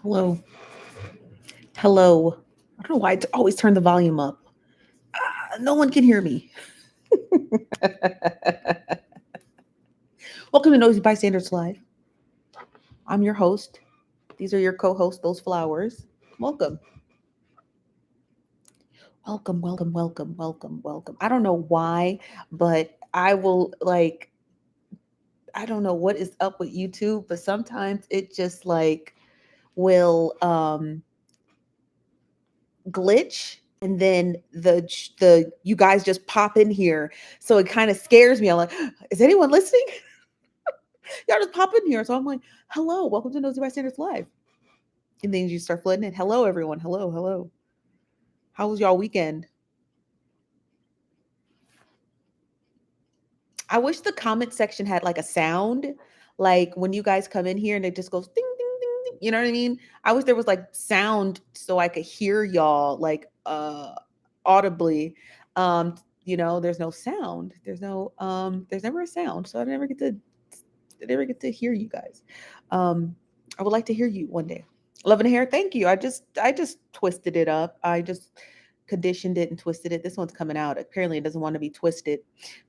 Hello. Hello. I don't know why I always turn the volume up. No one can hear me. Welcome to Nosy Bystanders Live. I'm your host. These are your co-hosts, those flowers. Welcome. Welcome, welcome, welcome, welcome, welcome. I don't know why, but I will I don't know what is up with YouTube, but sometimes it just will glitch and then the you guys just pop in here. So it kind of scares me. I'm like, is anyone listening? Y'all just pop in here. So I'm like, hello, welcome to Nosy Bystanders Live. And then you start flooding in. Hello, everyone. Hello, hello. How was y'all weekend? I wish the comment section had like a sound, like when you guys come in here and it just goes ding, ding, ding, ding. You know what I mean? I wish there was like sound so I could hear y'all audibly. There's no sound. There's never a sound. So I never get to hear you guys. I would like to hear you one day. Love and hair, thank you. I just twisted it up. I just conditioned it and twisted it. This one's coming out. Apparently, it doesn't want to be twisted.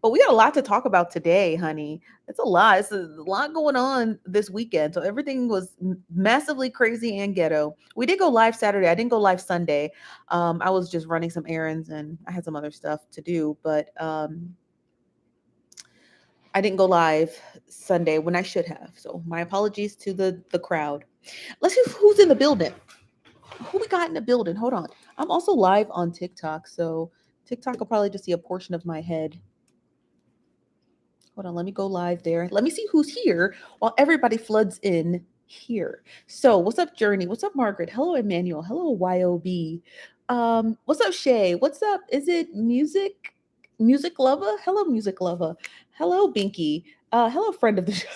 But we got a lot to talk about today, honey. It's a lot. It's a lot going on this weekend. So everything was massively crazy and ghetto. We did go live Saturday. I didn't go live Sunday. I was just running some errands and I had some other stuff to do. But I didn't go live Sunday when I should have. So my apologies to the crowd. Let's see who's in the building. Who we got in the building? Hold on. I'm also live on TikTok, so TikTok will probably just see a portion of my head. Hold on, let me go live there. Let me see who's here while everybody floods in here. So, what's up, Journey? What's up, Margaret? Hello, Emmanuel. Hello, YOB. What's up, Shay? What's up? Is it music lover? Hello, music lover. Hello, Binky. Hello, friend of the show.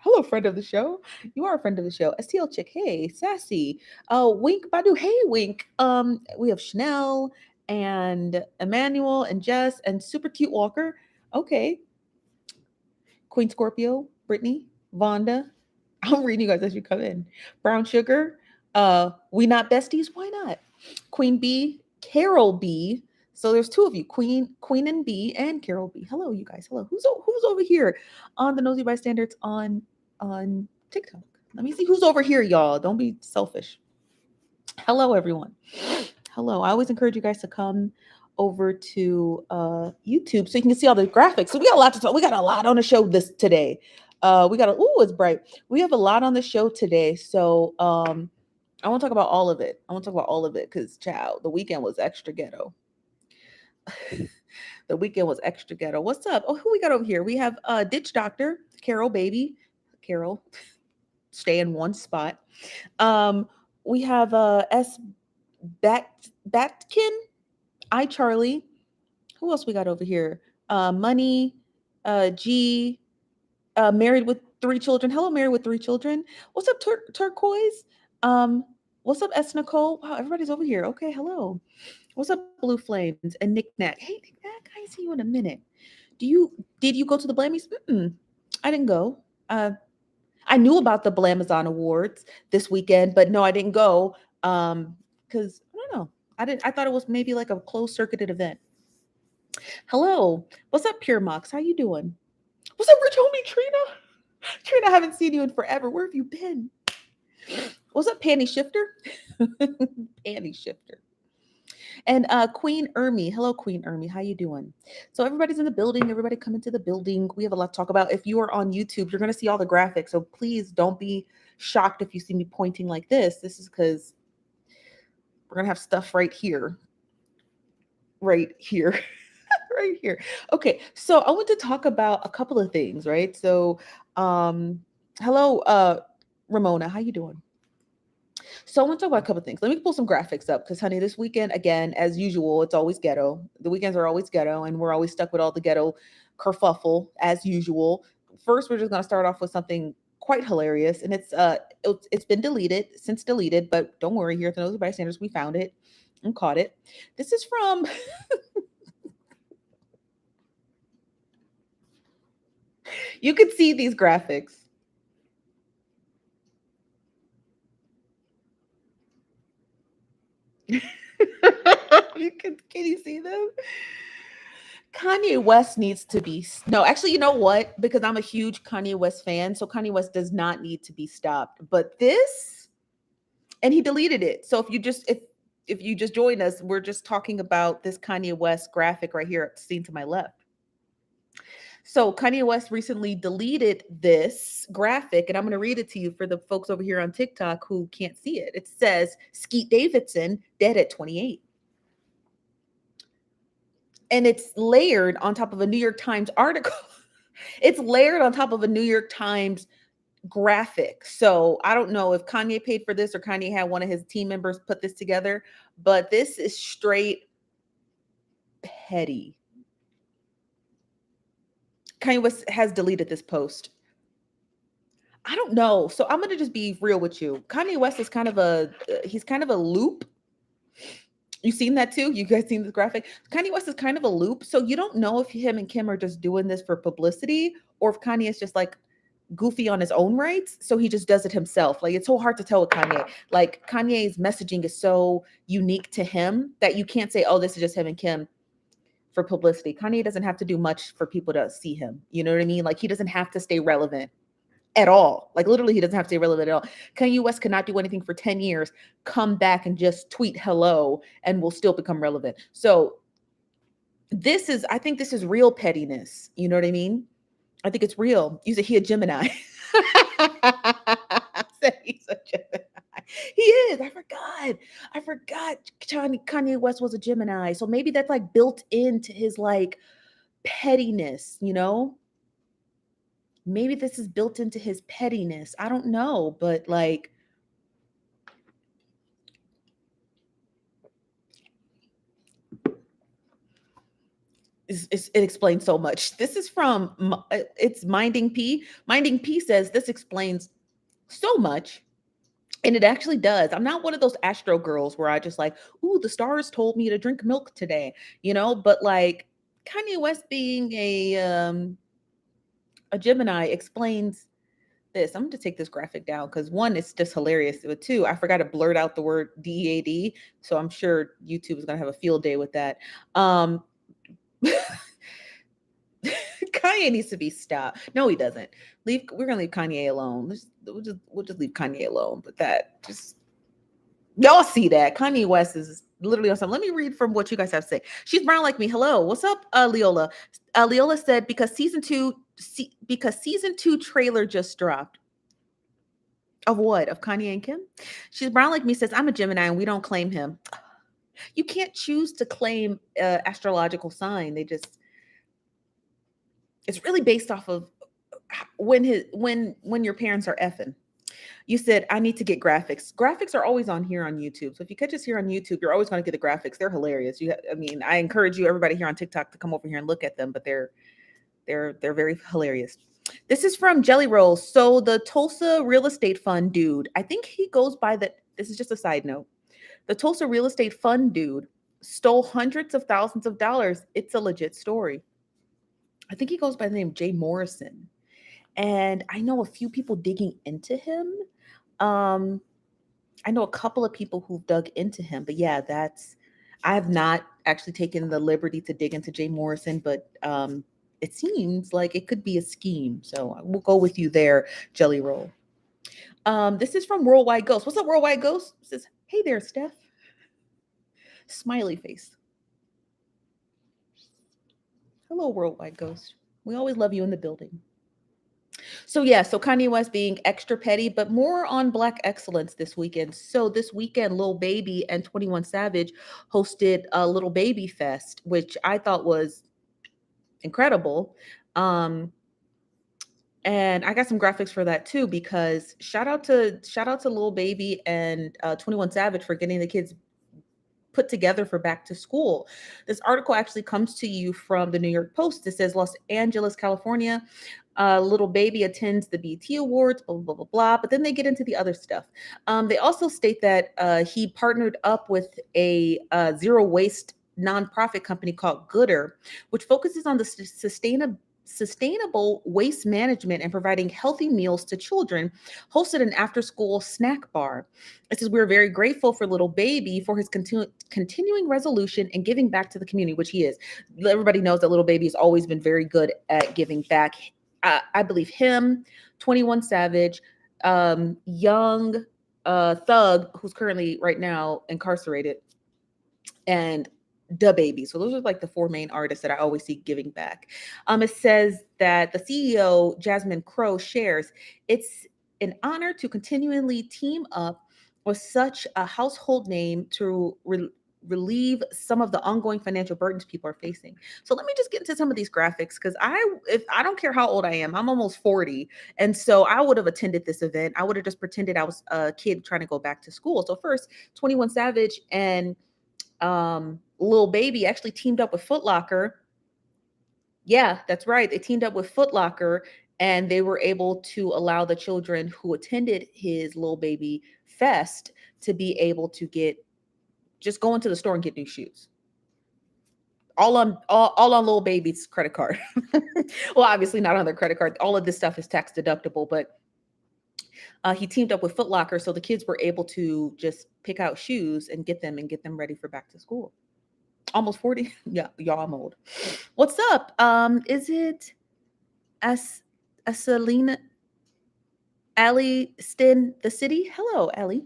Hello, friend of the show. You are a friend of the show. STL chick. Hey, sassy. Wink Badu. Hey, Wink. We have Chanel and Emmanuel and Jess and super cute Walker. Okay. Queen Scorpio, Brittany, Vonda. I'm reading you guys as you come in. Brown Sugar. We not besties. Why not? Queen B, Carol B. So there's two of you, Queen and B, and Carol B. Hello, you guys. Hello. Who's over here on the Nosy Bystanders on TikTok? Let me see who's over here, y'all. Don't be selfish. Hello, everyone. Hello. I always encourage you guys to come over to YouTube so you can see all the graphics. So we got a lot to talk. We got a lot on the show this today. It's bright. We have a lot on the show today. So I want to talk about all of it. I want to talk about all of it because child, the weekend was extra ghetto. The weekend was extra ghetto. What's up? Oh, who we got over here? We have Ditch Doctor, Carol baby. Carol, stay in one spot. Um, we have S Batkin, I Charlie. Who else we got over here? Money, G, married with three children. Hello, married with three children. What's up, Turquoise? Um, what's up, S Nicole? Wow, everybody's over here. Okay, hello. What's up, Blue Flames and Nick Nack? Hey, Nick Nack, I ain't see you in a minute. Did you go to the Blammies? I didn't go. I knew about the Blamazon Awards this weekend, but no, I didn't go. Because I don't know. I thought it was maybe like a closed circuited event. Hello. What's up, Pure Mox? How you doing? What's up, Rich Homie Trina? Trina, I haven't seen you in forever. Where have you been? What's up, Panty Shifter? Panty Shifter. And Queen Ermi. Hello, Queen Ermi. How you doing? So everybody's in the building. Everybody come into the building. We have a lot to talk about. If you are on YouTube, you're going to see all the graphics. So please don't be shocked if you see me pointing like this. This is because we're going to have stuff right here. Right here. Right here. Okay, so I want to talk about a couple of things, right? So, hello, Ramona, how you doing? So I want to talk about a couple of things. Let me pull some graphics up because, honey, this weekend again, as usual, it's always ghetto. The weekends are always ghetto, and we're always stuck with all the ghetto kerfuffle as usual. First, we're just gonna start off with something quite hilarious, and it's been deleted, but don't worry. Here at the Nosy Bystanders, we found it and caught it. This is from you could see these graphics. Can you see them? Kanye West needs to be no, actually, you know what? Because I'm a huge Kanye West fan, so Kanye West does not need to be stopped. But this, and he deleted it. So if you just join us, we're just talking about this Kanye West graphic right here, seen to my left. So Kanye West recently deleted this graphic, and I'm going to read it to you for the folks over here on TikTok who can't see it. It says Skeet Davidson dead at 28. And it's layered on top of a New York Times article. It's layered on top of a New York Times graphic. So I don't know if Kanye paid for this or Kanye had one of his team members put this together, but this is straight petty. Kanye West has deleted this post. I don't know. So I'm gonna just be real with you. Kanye West is kind of he's kind of a loop. You seen that too? You guys seen this graphic? Kanye West is kind of a loop. So you don't know if him and Kim are just doing this for publicity or if Kanye is just like goofy on his own rights. So he just does it himself. Like it's so hard to tell with Kanye. Like Kanye's messaging is so unique to him that you can't say, oh, this is just him and Kim for publicity. Kanye doesn't have to do much for people to see him. You know what I mean? Like he doesn't have to stay relevant at all. Like literally, he doesn't have to stay relevant at all. Kanye West cannot do anything for 10 years, come back and just tweet hello and will still become relevant. So I think this is real pettiness. You know what I mean? I think it's real. You said he a Gemini. He's a Gemini. He is. I forgot Kanye West was a Gemini. So maybe that's like built into his like pettiness, you know? Maybe this is built into his pettiness. I don't know, but like it explains so much. This is from it's Minding P. Minding P says this explains so much. And it actually does. I'm not one of those Astro girls where I just like, ooh, the stars told me to drink milk today, you know, but like Kanye West being a Gemini explains this. I'm going to take this graphic down because one, it's just hilarious. But two, I forgot to blurt out the word DEAD. So I'm sure YouTube is going to have a field day with that. Kanye needs to be stopped. No, he doesn't. We're gonna leave Kanye alone. We'll just leave Kanye alone. But that just y'all see that Kanye West is literally on something. Let me read from what you guys have to say. She's brown like me. Hello, what's up, Leola? Leola said because season two trailer just dropped. Of what? Of Kanye and Kim? She's brown like me says I'm a Gemini and we don't claim him. You can't choose to claim astrological sign. It's really based off of when your parents are effing. You said I need to get graphics. Graphics are always on here on YouTube. So if you catch us here on YouTube, you're always going to get the graphics. They're hilarious. I encourage you, everybody here on TikTok, to come over here and look at them. But they're very hilarious. This is from Jelly Rolls. So the Tulsa real estate fund dude, I think he goes by the. This is just a side note. The Tulsa real estate fund dude stole hundreds of thousands of dollars. It's a legit story. I think he goes by the name Jay Morrison. And I know a few people digging into him. I know a couple of people who've dug into him, but yeah, I have not actually taken the liberty to dig into Jay Morrison, but it seems like it could be a scheme. So we'll go with you there, Jelly Roll. This is from Worldwide Ghost. What's up, Worldwide Ghost? It says, hey there, Steph. Smiley face. Hello, Worldwide Ghost. We always love you in the building. So Kanye West being extra petty, but more on Black excellence this weekend. So this weekend, Lil Baby and 21 Savage hosted a Little Baby Fest, which I thought was incredible. And I got some graphics for that too, because shout out to Lil Baby and 21 Savage for getting the kids put together for back to school. This article actually comes to you from the New York Post. It says Los Angeles, California. Little Baby attends the BT Awards, blah, blah, blah, blah. But then they get into the other stuff. They also state that he partnered up with a zero waste nonprofit company called Gooder, which focuses on the sustainable waste management and providing healthy meals to children, hosted an after school snack bar. It says, we're very grateful for little baby for his continuing resolution and giving back to the community, which he is. Everybody knows that little baby has always been very good at giving back. I believe him, 21 Savage, Young Thug, who's currently right now incarcerated, and Da Baby. So those are like the four main artists that I always see giving back. It says that the CEO, Jasmine Crow, shares, it's an honor to continually team up with such a household name to relieve some of the ongoing financial burdens people are facing. So let me just get into some of these graphics, because if I don't care how old I am, I'm almost 40. And so I would have attended this event. I would have just pretended I was a kid trying to go back to school. So first, 21 Savage and Lil Baby actually teamed up with Foot Locker. Yeah, that's right. They teamed up with Foot Locker, and they were able to allow the children who attended his Lil Baby Fest to be able to just go into the store and get new shoes. All on Lil Baby's credit card. Well, obviously not on their credit card. All of this stuff is tax deductible, but he teamed up with Foot Locker, so the kids were able to just pick out shoes and get them ready for back to school. Almost 40. Yeah, y'all, I'm old. What's up? Is it Selena Allie Stin the City? Hello, Allie.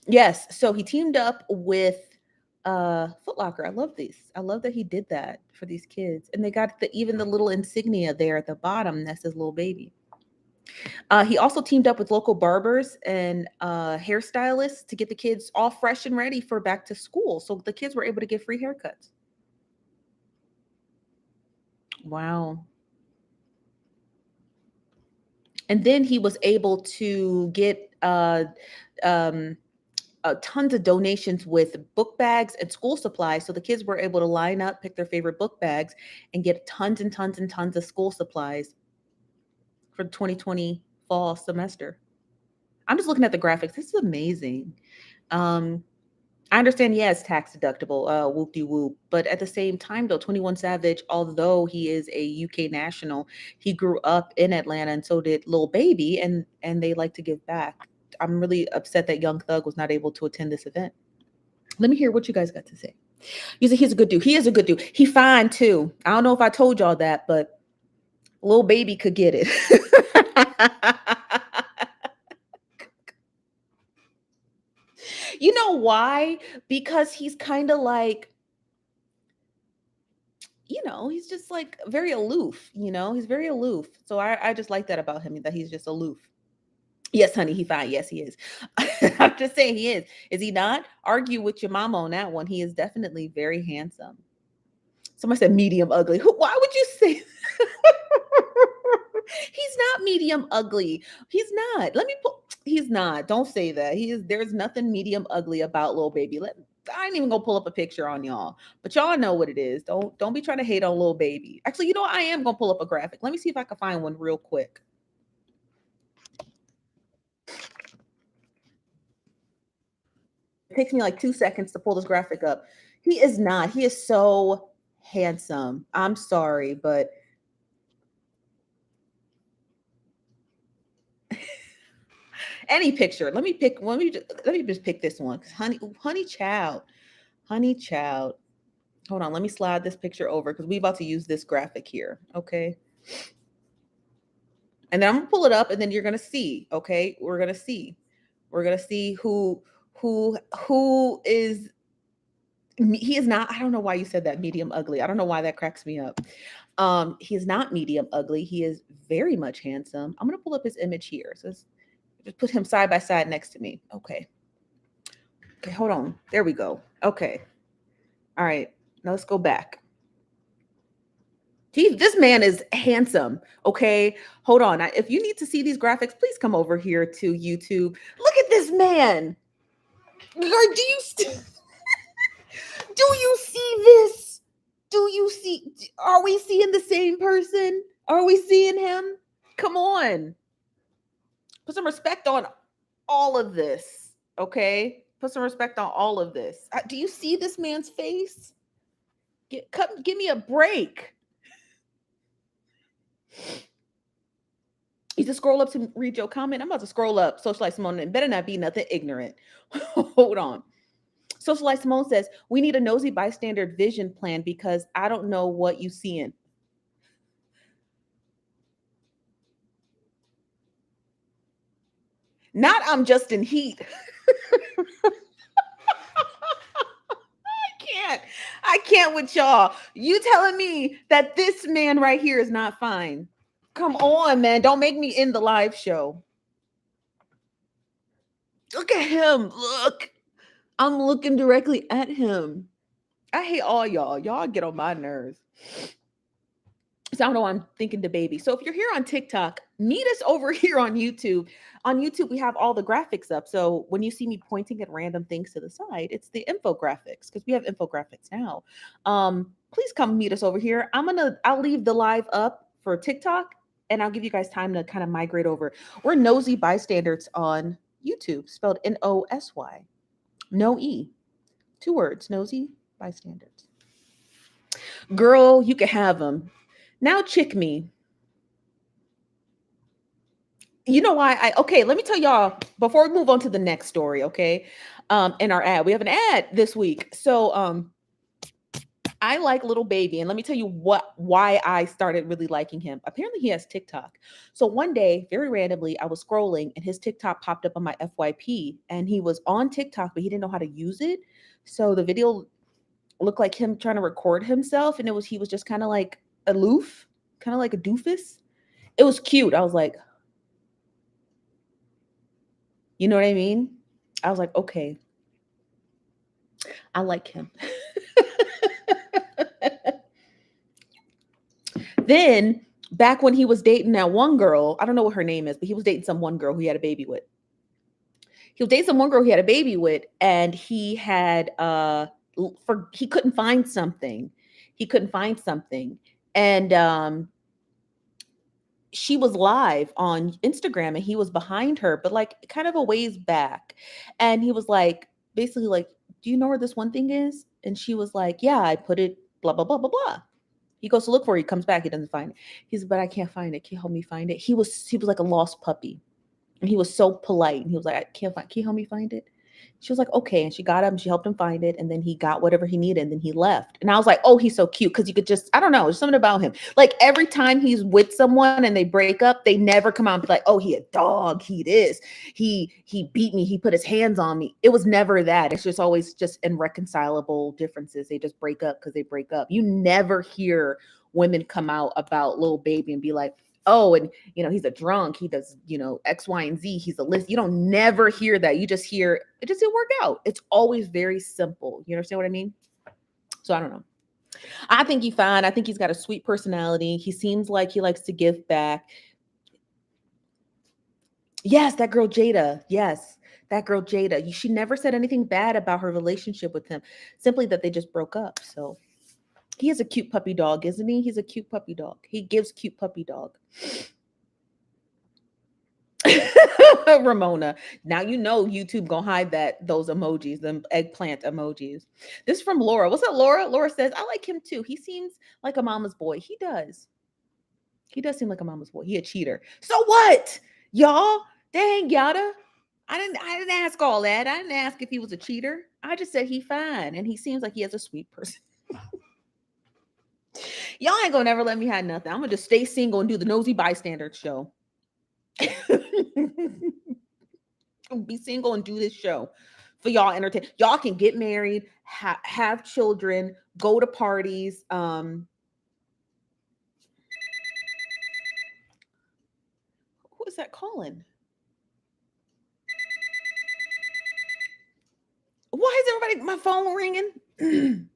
Yes. So he teamed up with Foot Locker. I love these. I love that he did that for these kids. And they got even the little insignia there at the bottom that says Little Baby. He also teamed up with local barbers and hairstylists to get the kids all fresh and ready for back to school. So the kids were able to get free haircuts. Wow. And then he was able to get tons of donations with book bags and school supplies. So the kids were able to line up, pick their favorite book bags, and get tons and tons and tons of school supplies for the 2020 fall semester. I'm just looking at the graphics. This is amazing. I understand, yeah, it's tax deductible, whoop de whoop. But at the same time, though, 21 Savage, although he is a UK national, he grew up in Atlanta, and so did Lil Baby, and they like to give back. I'm really upset that Young Thug was not able to attend this event. Let me hear what you guys got to say. You say he's a good dude. He is a good dude. He fine too. I don't know if I told y'all that, but Lil Baby could get it. You know why? Because he's kind of like, he's just like very aloof, he's very aloof. So I just like that about him, that he's just aloof. Yes, honey, he fine. Yes, he is. I'm just saying he is. Is he not? Argue with your mama on that one. He is definitely very handsome. Somebody said medium ugly. Why would you say he's not medium ugly? He's not. He's not. Don't say that. There's nothing medium ugly about Lil Baby. I ain't even gonna pull up a picture on y'all, but y'all know what it is. Don't be trying to hate on Lil Baby. Actually, I am gonna pull up a graphic. Let me see if I can find one real quick. It takes me like 2 seconds to pull this graphic up. He is not. He is so handsome. I'm sorry, but any picture. Let me just pick this one. Honey child. Honey child. Hold on, let me slide this picture over because we about to use this graphic here. Okay. And then I'm gonna pull it up, and then you're gonna see. Okay, we're gonna see who is. He is not. I don't know why you said that medium ugly. I don't know why that cracks me up. He is not medium ugly. He is very much handsome. I'm gonna pull up his image here. So just put him side by side next to me. Okay. Okay, hold on. There we go. Okay. All right. Now let's go back. This man is handsome. Okay. Hold on. If you need to see these graphics, please come over here to YouTube. Look at this man. Do you do you see this? Do you see? Are we seeing the same person? Are we seeing him? Come on. Put some respect on all of this. Okay. Put some respect on all of this. Do you see this man's face? Give me a break. You just scroll up to read your comment. I'm about to scroll up. Socialite Simone, it better not be nothing ignorant. Hold on. Socialite Simone says, we need a nosy bystander vision plan because I don't know what you seeing. Not I'm just in heat. can't. I can't with y'all. You telling me that this man right here is not fine. Come on, man. Don't make me end the live show. Look at him. Look. I'm looking directly at him. I hate all y'all. Y'all get on my nerves. So I don't know why I'm thinking the baby. So if you're here on TikTok, meet us over here on YouTube. On YouTube, we have all the graphics up. So when you see me pointing at random things to the side, it's the infographics because we have infographics now. Please come meet us over here. I'll leave the live up for TikTok and I'll give you guys time to kind of migrate over. We're Nosy Bystanders on YouTube, spelled Nosy. No E. 2 words, Nosy Bystanders. Girl, you can have them. Now chick me. You know why okay, let me tell y'all before we move on to the next story, okay? In our ad. We have an ad this week. So I like Little Baby, and let me tell you why I started really liking him. Apparently, he has TikTok. So one day, very randomly, I was scrolling, and his TikTok popped up on my FYP, and he was on TikTok, but he didn't know how to use it. So the video looked like him trying to record himself, and he was just kind of like aloof, kind of like a doofus. It was cute. I was like, you know what I mean? I was like, okay, I like him. Then back when he was dating that one girl, I don't know what her name is, but he was dating some one girl who he had a baby with. He was dating some one girl he had a baby with, and he had he couldn't find something. He couldn't find something. And she was live on Instagram and he was behind her, but like kind of a ways back. And he was like, basically like, do you know where this one thing is? And she was like, yeah, I put it blah, blah, blah, blah, blah. He goes to look for it. He comes back. He doesn't find it. He's, but I can't find it. Can you help me find it? He was like a lost puppy. And he was so polite. And he was like, I can't find, can you help me find it? She was like, okay. And she got him, she helped him find it. And then he got whatever he needed. And then he left. And I was like, oh, he's so cute. Cause you could just, I don't know, there's something about him. Like every time he's with someone and they break up, they never come out and be like, oh, he a dog. He this, he beat me. He put his hands on me. It was never that. It's just always just irreconcilable differences. They just break up because they break up. You never hear women come out about Lil Baby and be like, oh, and you know, he's a drunk, he does, you know, X, Y, and Z, he's a list. You don't never hear that. You just hear it just didn't work out. It's always very simple. You understand what I mean? So I don't know. I think he's fine. I think he's got a sweet personality. He seems like he likes to give back. Yes, that girl Jada. Yes, that girl Jada. She never said anything bad about her relationship with him, simply that they just broke up. So he is a cute puppy dog, isn't he? He's a cute puppy dog. He gives cute puppy dog. Ramona. Now you know YouTube gonna hide those emojis, them eggplant emojis. This is from Laura. What's up, Laura? Laura says, I like him too. He seems like a mama's boy. He does. He does seem like a mama's boy. He a cheater. So what? Y'all? Dang, yada. I didn't ask all that. I didn't ask if he was a cheater. I just said he fine. And he seems like he has a sweet person. Y'all ain't gonna never let me have nothing. I'm gonna just stay single and do the Nosy Bystanders show. Be single and do this show for y'all entertain. Y'all can get married, have children, go to parties. Who is that calling? Why is everybody my phone ringing?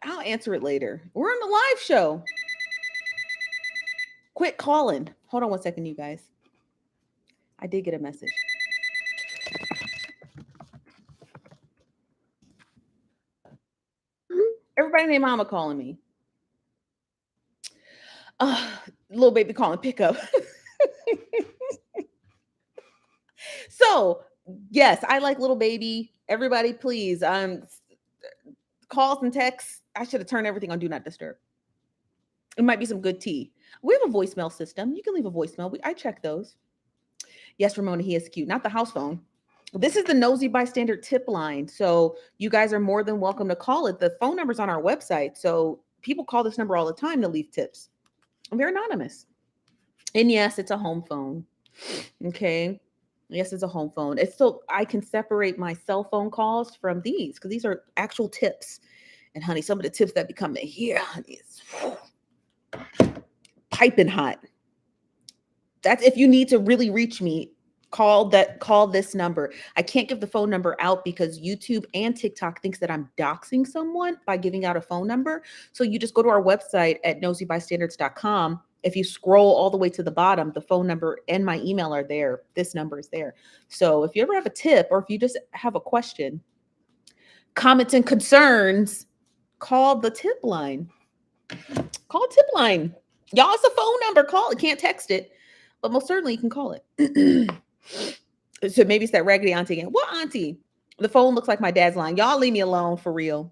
I'll answer it later. We're on the live show. Quit calling. Hold on one second, you guys. I did get a message. Everybody named Mama calling me. Little baby calling pickup. So yes, I like Little Baby. Everybody, please, call calls and texts. I should have turned everything on do not disturb. It might be some good tea. We have a voicemail system. You can leave a voicemail. I check those. Yes, Ramona, he is cute. Not the house phone. This is the Nosy Bystander tip line. So you guys are more than welcome to call it. The phone number's on our website. So people call this number all the time to leave tips. And they're anonymous. And yes, it's a home phone. Okay. Yes, it's a home phone. It's so I can separate my cell phone calls from these because these are actual tips. And honey, some of the tips that be coming here, honey, is piping hot. That's if you need to really reach me, call this number. I can't give the phone number out because YouTube and TikTok thinks that I'm doxing someone by giving out a phone number. So you just go to our website at NosyBystanders.com. If you scroll all the way to the bottom, the phone number and my email are there. This number is there. So if you ever have a tip or if you just have a question, comments and concerns, call the tip line. Call tip line. Y'all, it's a phone number. Call it. Can't text it. But most certainly you can call it. So maybe it's that raggedy auntie again. What auntie? The phone looks like my dad's line. Y'all leave me alone for real.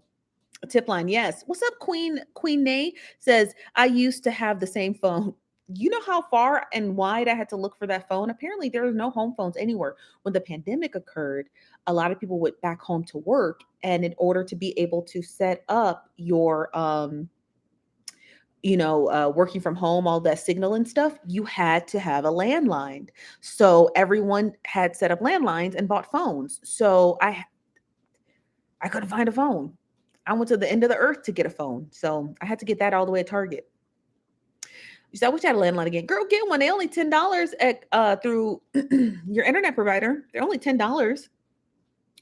A tip line, yes. What's up, Queen? Queen Nay says, I used to have the same phone. You know how far and wide I had to look for that phone? Apparently, there was no home phones anywhere. When the pandemic occurred, a lot of people went back home to work. And in order to be able to set up your working from home, all that signal and stuff, you had to have a landline. So everyone had set up landlines and bought phones. So I couldn't find a phone. I went to the end of the earth to get a phone. So I had to get that all the way at Target. You said, I wish I had a landline again. Girl, get one. They only $10 at through your internet provider. They're only $10.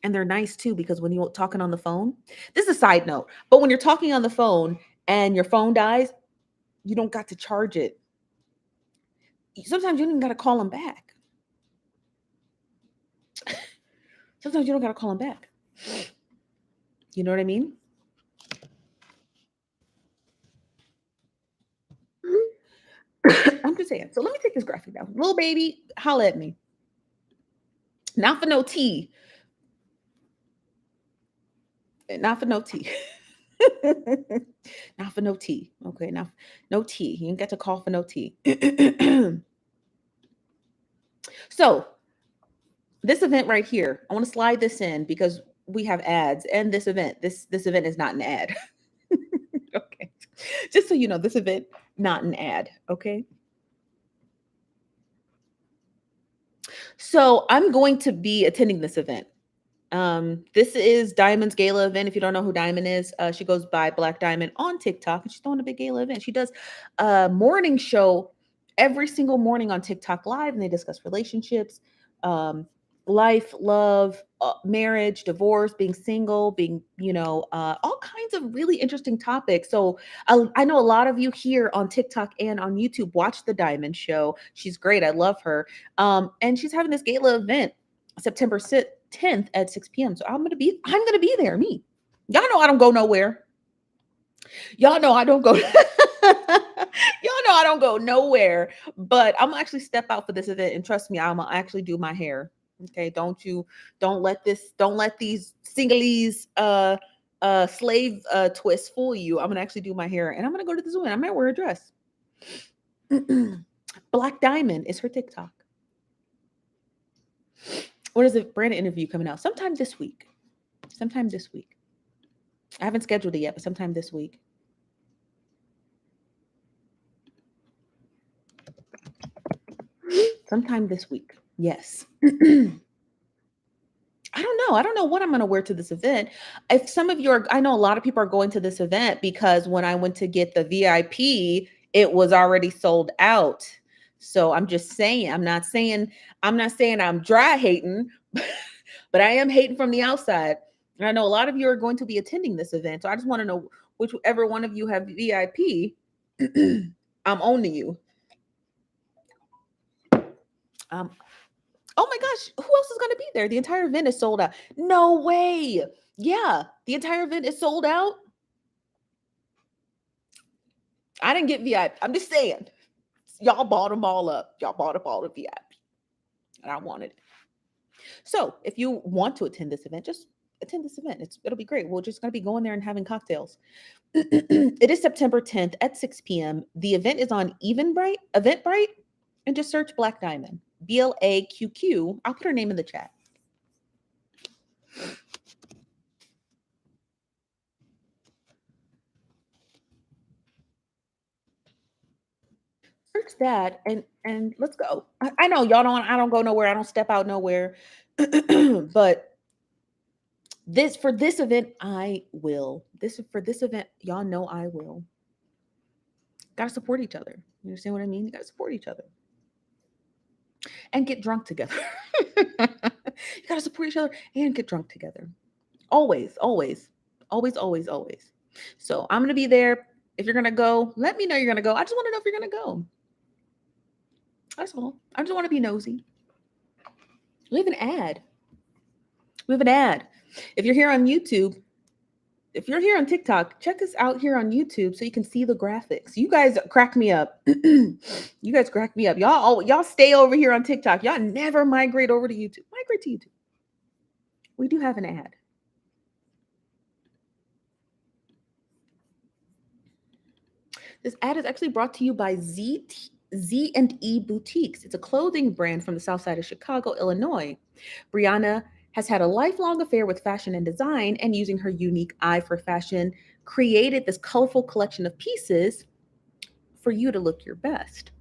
And they're nice too, because when you're talking on the phone, this is a side note, but when you're talking on the phone and your phone dies, you don't got to charge it. Sometimes you don't even got to call them back. Sometimes you don't got to call them back. You know what I mean? I'm just saying. So let me take this graphic down. Little baby, holla at me. Not for no tea. Not for no tea. Not for no tea. Okay, no tea. You ain't got to call for no tea. So this event right here, I want to slide this in because we have ads and this event. This event is not an ad. Okay. Just so you know, this event, not an ad. Okay. So I'm going to be attending this event. This is Diamond's gala event. If you don't know who Diamond is, she goes by Black Diamond on TikTok and she's throwing a big gala event. She does a morning show every single morning on TikTok live and they discuss relationships, life, love, marriage, divorce, being single, being, all kinds of really interesting topics. So I know a lot of you here on TikTok and on YouTube watch the Diamond show. She's great. I love her. And she's having this gala event September 10th at 6 p.m. So I'm gonna be there. Me. Y'all know I don't go nowhere. Y'all know I don't go. Y'all know I don't go nowhere. But I'm gonna actually step out for this event, and trust me, I'm gonna actually do my hair. Okay, don't let these singlese slave twists fool you. I'm gonna actually do my hair, and I'm gonna go to this event. I might wear a dress. Black Diamond is her TikTok. What is the brand interview coming out? Sometime this week. I haven't scheduled it yet, but sometime this week. Sometime this week. Yes. I don't know what I'm going to wear to this event. If some of you are, I know a lot of people are going to this event because when I went to get the VIP, it was already sold out. So I'm just saying, I'm not saying I'm dry hating, but I am hating from the outside. And I know a lot of you are going to be attending this event. So I just want to know whichever one of you have VIP, I'm owning you. Oh my gosh, who else is going to be there? The entire event is sold out. No way. Yeah, the entire event is sold out. I didn't get VIP. I'm just saying. Y'all bought them all up. Y'all bought up all the VIP. And I wanted it. So if you want to attend this event, just attend this event. It'll be great. We're just going to be going there and having cocktails. It is September 10th at 6 p.m. The event is on Eventbrite, and just search Black Diamond. BLAQQ. I'll put her name in the chat. Search that and let's go. I know y'all don't. I don't go nowhere. I don't step out nowhere. But this event, I will. For this event, y'all know I will. Gotta support each other. You understand what I mean? You gotta support each other and get drunk together. You gotta support each other and get drunk together. Always, always, always, always, always. So I'm gonna be there. If you're gonna go, let me know you're gonna go. I just want to know if you're gonna go. That's all. I just want to be nosy. We have an ad. We have an ad. If you're here on YouTube, if you're here on TikTok, check us out here on YouTube so you can see the graphics. You guys crack me up. You guys crack me up. Y'all stay over here on TikTok. Y'all never migrate over to YouTube. Migrate to YouTube. We do have an ad. This ad is actually brought to you by Z&E Boutiques. It's a clothing brand from the south side of Chicago, Illinois. Brianna has had a lifelong affair with fashion and design, and using her unique eye for fashion, created this colorful collection of pieces for you to look your best.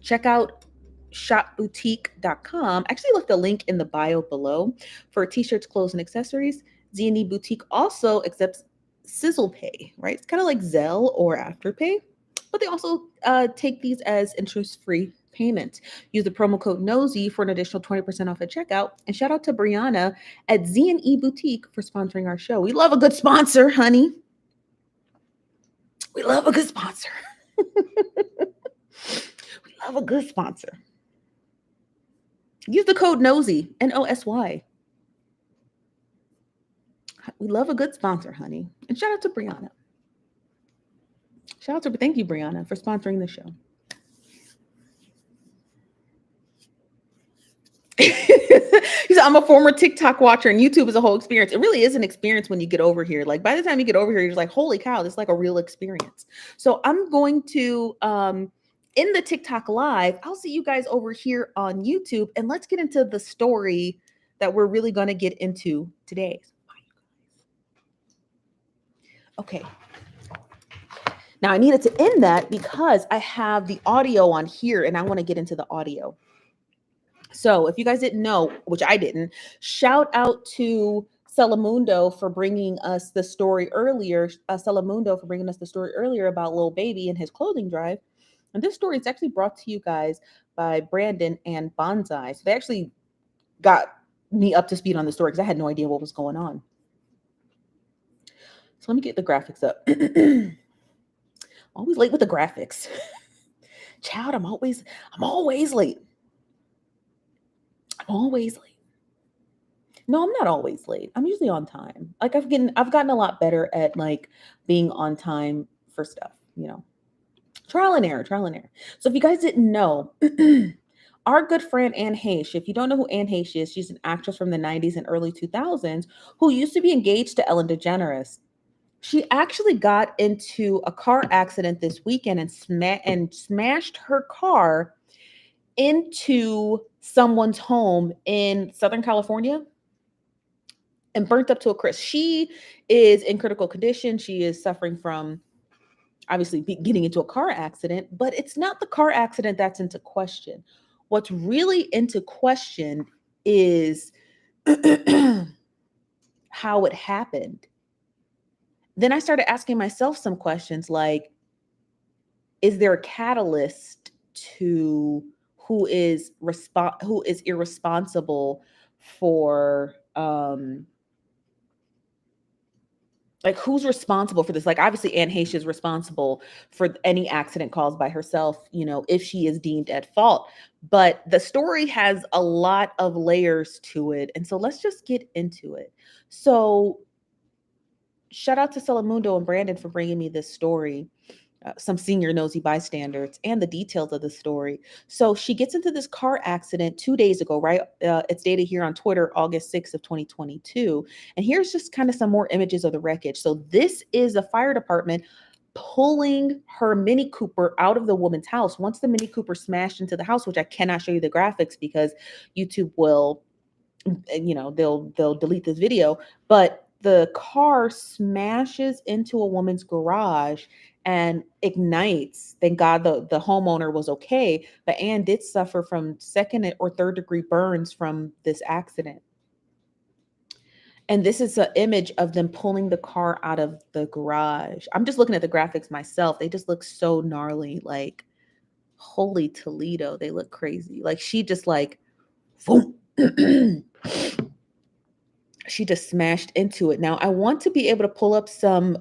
Check out shopboutique.com. Actually, left a link in the bio below for t-shirts, clothes, and accessories. Z&E Boutique also accepts Sizzle Pay, right? It's kind of like Zelle or Afterpay, but they also take these as interest-free payment. Use the promo code NOSY for an additional 20% off at checkout. And shout out to Brianna at Z&E Boutique for sponsoring our show. We love a good sponsor, honey. We love a good sponsor. We love a good sponsor. Use the code NOSY, NOSY. We love a good sponsor, honey. And shout out to Brianna. Thank you, Brianna, for sponsoring the show. He said, I'm a former TikTok watcher, and YouTube is a whole experience. It really is an experience when you get over here. Like, by the time you get over here, you're just like, holy cow, this is like a real experience. So I'm going to, in the TikTok live, I'll see you guys over here on YouTube, and let's get into the story that we're really going to get into today. Okay. Now I needed to end that because I have the audio on here, and I want to get into the audio. So if you guys didn't know, which I didn't, shout out to Celamundo for bringing us the story earlier. Celamundo for bringing us the story earlier about Lil Baby and his clothing drive. And this story is actually brought to you guys by Brandon and Bonsai. So they actually got me up to speed on the story because I had no idea what was going on. So let me get the graphics up. Always late with the graphics. Child, I'm always late. I'm always late. No, I'm not always late. I'm usually on time. Like I've gotten a lot better at like being on time for stuff, you know. Trial and error. So if you guys didn't know, our good friend Heche, if you don't know who Heche is, she's an actress from the 90s and early 2000s who used to be engaged to Ellen DeGeneres. She actually got into a car accident this weekend and smashed her car into someone's home in Southern California and burnt up to a crisp. She is in critical condition. She is suffering from obviously getting into a car accident, but it's not the car accident that's into question. What's really into question is how it happened. Then I started asking myself some questions like, is there a catalyst to who is irresponsible for like who's responsible for this? Like obviously Heche is responsible for any accident caused by herself, you know, if she is deemed at fault. But the story has a lot of layers to it. And so let's just get into it. So shout out to Celamundo and Brandon for bringing me this story. some senior nosy bystanders and the details of the story. So she gets into this car accident 2 days ago, right? It's dated here on Twitter, August 6th of 2022. And here's just kind of some more images of the wreckage. So this is the fire department pulling her Mini Cooper out of the woman's house. Once the Mini Cooper smashed into the house, which I cannot show you the graphics because YouTube will, they'll delete this video, but the car smashes into a woman's garage and ignites. Thank God the homeowner was okay, but Anne did suffer from second or third degree burns from this accident. And this is an image of them pulling the car out of the garage. I'm just looking at the graphics myself. They just look so gnarly. Like, holy Toledo. They look crazy. Like, she just like, boom. She just smashed into it. Now, I want to be able to pull up some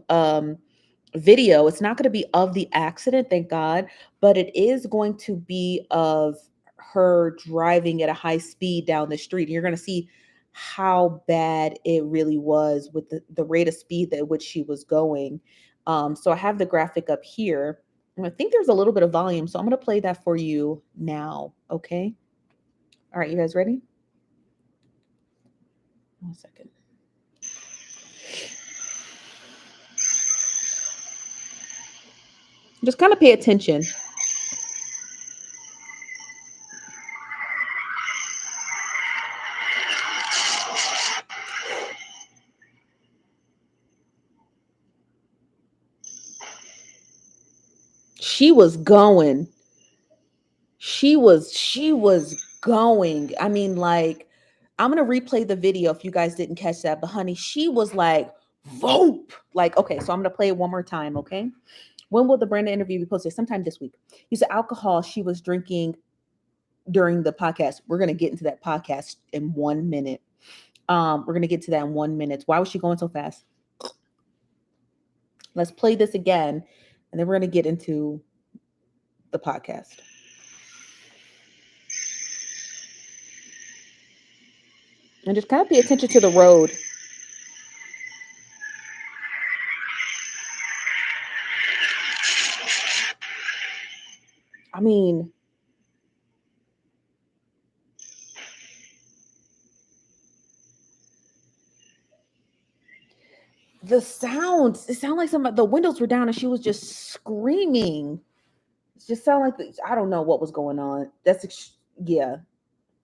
video. It's not going to be of the accident, thank God, but it is going to be of her driving at a high speed down the street. And you're going to see how bad it really was with the rate of speed at which she was going. So I have the graphic up here. And I think there's a little bit of volume, so I'm going to play that for you now, okay? All right, you guys ready? 1 second. Just kind of pay attention. She was going. She was going. I mean, like, I'm gonna replay the video if you guys didn't catch that, but honey, she was like, voop. Like, okay, so I'm gonna play it one more time, okay? When will the Brandon interview be posted? Sometime this week. You said alcohol she was drinking during the podcast. We're gonna get into that podcast in 1 minute. We're gonna get to that in 1 minute. Why was she going so fast? Let's play this again, and then we're gonna get into the podcast. And just kind of pay attention to the road. I mean, the sounds, it sounded like the windows were down and she was just screaming. It just sounded like, I don't know what was going on. Yeah,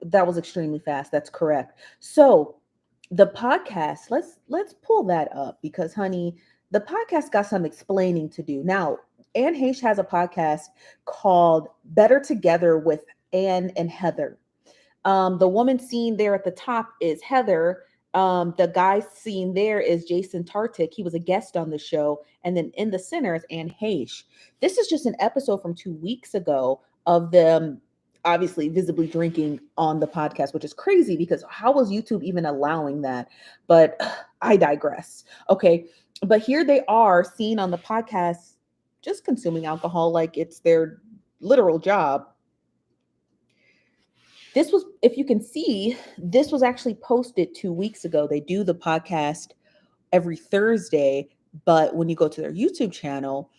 that was extremely fast. That's correct. So the podcast, let's pull that up because honey, the podcast got some explaining to do. Now, Anne Heche has a podcast called Better Together with Anne and Heather. The woman seen there at the top is Heather. The guy seen there is Jason Tartick. He was a guest on the show. And then in the center is Anne Heche. This is just an episode from 2 weeks ago of them obviously visibly drinking on the podcast, which is crazy because how was YouTube even allowing that? But I digress. Okay. But here they are seen on the podcast just consuming alcohol like it's their literal job. This was, if you can see, this was actually posted 2 weeks ago. They do the podcast every Thursday, but when you go to their YouTube channel,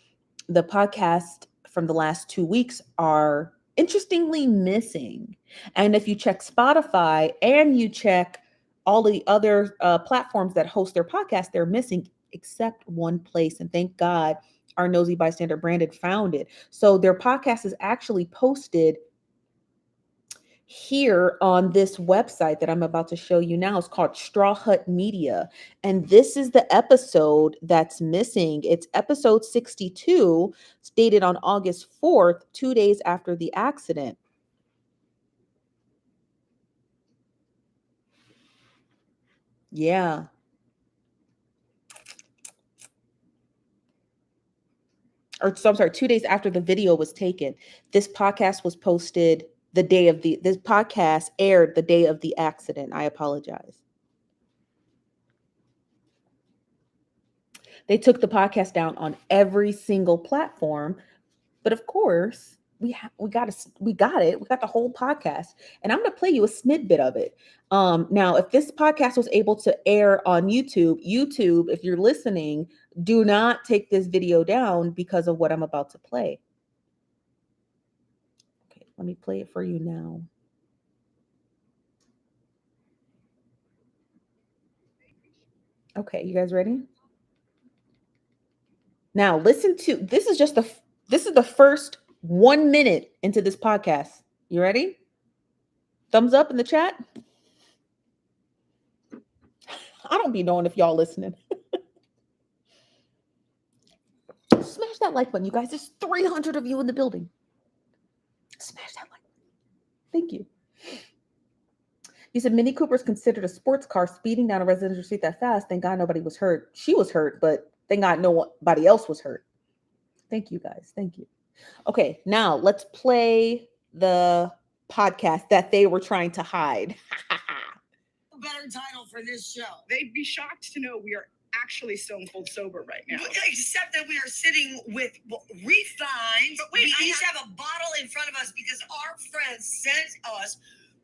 the podcast from the last 2 weeks are interestingly missing. And if you check Spotify and you check all the other platforms that host their podcast, they're missing except one place. And thank God our Nosy Bystander Brandon found it. So their podcast is actually posted here on this website that I'm about to show you now. It's called Straw Hut Media. And this is the episode that's missing. It's episode 62, stated on August 4th, 2 days after the accident. Yeah. Or so I'm sorry, 2 days after the video was taken. This podcast was posted this podcast aired the day of the accident. I apologize. They took the podcast down on every single platform, but of course, we got it. We got the whole podcast, and I'm going to play you a snippet of it. Now, if this podcast was able to air on YouTube, if you're listening, do not take this video down because of what I'm about to play. Okay, let me play it for you now. Okay, you guys ready? Now listen to this is the first 1 minute into this podcast. You ready? Thumbs up in the chat. I don't be knowing if y'all listening. Smash that like button, you guys. There's 300 of you in the building. Smash that like button. Thank you. You said Mini Cooper is considered a sports car speeding down a residential street that fast. Thank God nobody was hurt. She was hurt, but thank God nobody else was hurt. Thank you, guys. Thank you. Okay, now let's play the podcast that they were trying to hide. Better title for this show. They'd be shocked to know we are actually stone cold sober right now. Except that we are sitting with refined. But wait, we each have a bottle in front of us because our friends sent us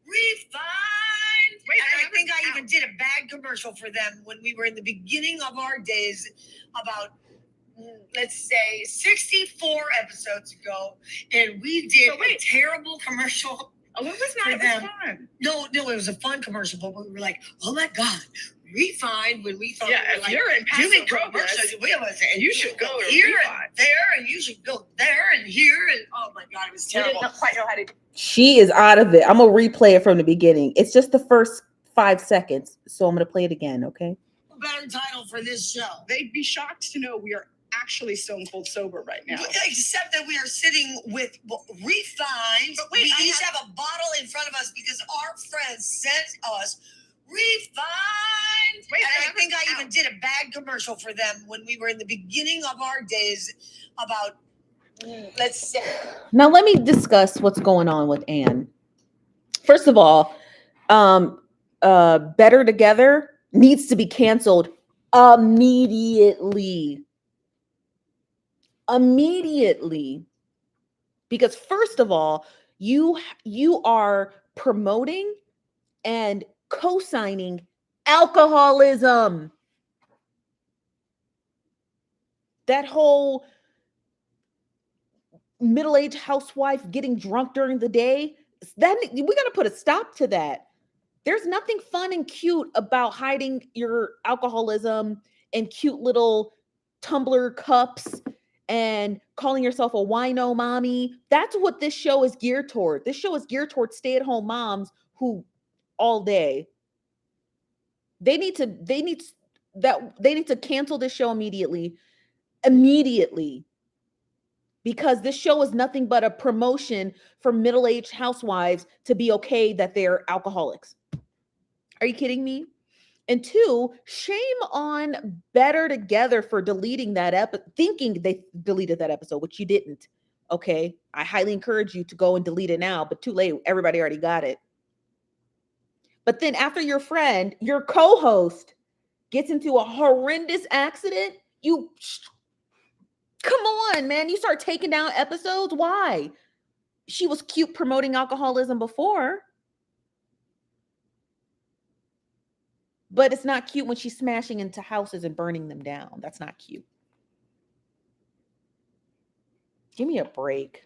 refined. Wait, and I think I even did a bag commercial for them when we were in the beginning of our days about, let's say, 64 episodes ago. And we did a terrible commercial. Oh, it was not. It was fun. No, it was a fun commercial, but we were like, oh my God, refined when we thought, yeah, we were if like, you're in Paso Robles, and you should go here and there, and you should go there and here, and oh my God, it was terrible. We didn't quite know how to. She is out of it. I'm gonna replay it from the beginning. It's just the first 5 seconds, so I'm gonna play it again. Okay. Better title for this show. They'd be shocked to know we are actually stone cold sober right now. Except that we are sitting with refined. But wait, we each have a bottle in front of us because our friends sent us refined. Wait, and I think I even did a bag commercial for them when we were in the beginning of our days about, let's say. Now let me discuss what's going on with Anne. First of all, Better Together needs to be canceled immediately. Because first of all, you are promoting and co-signing alcoholism. That whole middle-aged housewife getting drunk during the day, that we got to put a stop to that. There's nothing fun and cute about hiding your alcoholism in cute little tumbler cups and calling yourself a wino mommy. That's what this show is geared toward. This show is geared toward stay-at-home moms who all day. They need to cancel this show immediately. Because this show is nothing but a promotion for middle-aged housewives to be okay that they're alcoholics. Are you kidding me? And 2, shame on Better Together for deleting that thinking they deleted that episode, which you didn't. Okay. I highly encourage you to go and delete it now, but too late. Everybody already got it. But then after your friend, your co-host gets into a horrendous accident, come on, man. You start taking down episodes. Why? She was cute promoting alcoholism before. But it's not cute when she's smashing into houses and burning them down. That's not cute. Give me a break.